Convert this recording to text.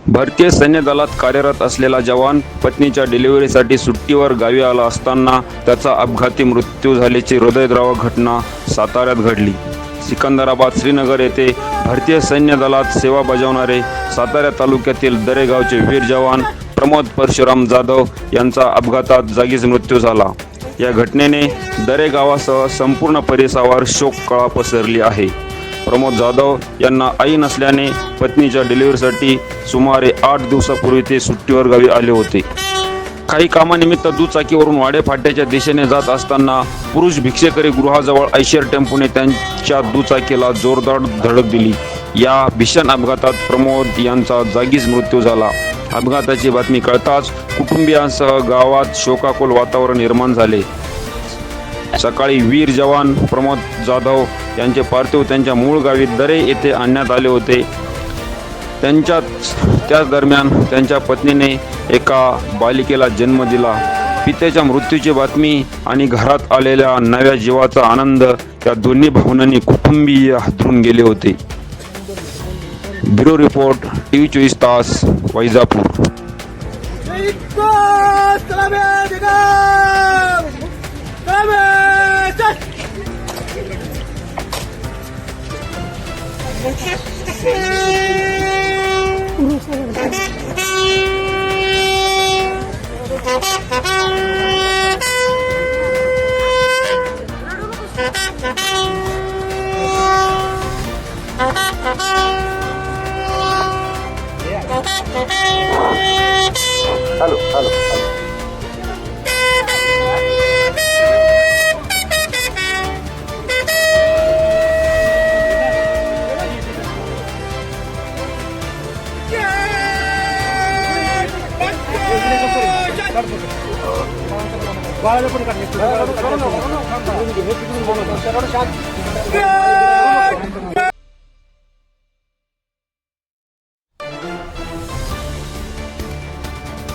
भारतीय सैन्य दलात कार्यरत असलेला जवान पत्नीच्या डिलिव्हरीसाठी सुट्टीवर गावी आला असताना त्याचा अपघाती मृत्यू झाल्याची हृदयद्रावक घटना साताऱ्यात घडली। सिकंदराबाद श्रीनगर येथे भारतीय सैन्य दलात सेवा बजावणारे सातारा तालुक्यातील दरे गावचे वीर जवान प्रमोद परशुराम जाधव यांचा अपघातात जागीच मृत्यू झाला। या घटनेने दरे गावासह संपूर्ण परिसरावर शोककळा पसरली आहे। प्रमोद जाधव यांना आई नसल्याने पत्नीच्या डिलिव्हरीसाठी सुमारे 8 दिवसापूर्वी ते सुट्टीवर गावी आले होते। काही कामानिमित्त दुचाकीवरून वाडे फाट्याच्या दिशेने जात असताना पुरुष भिक्षेकरी गृहाजवळ आयशर टेम्पोने त्यांच्या दुचाकीला जोरदार धडक दिली। या भीषण अपघातात प्रमोद यांचा जागीच मृत्यू झाला। अपघाताची बातमी कळताच कुटुंबियांसह गावात शोकाकुल वातावरण निर्माण झाले। सकाळी वीर जवान प्रमोद जाधव यांचे पार्थिव त्यांच्या मूळ गावी दरे येथे आणण्यात आले होते। त्याच दरम्यान त्यांच्या पत्नीने एका बालिकेला जन्म दिला। पित्याच्या मृत्यूची बातमी आणि घरात आलेल्या नव्या जीवाचा आनंद या दोन्ही भावनांनी कुटुंबीय हादरून गेले होते। ब्युरो रिपोर्ट टीव्ही 24 तास वैजापूर। Halo. बाळाला पण काढले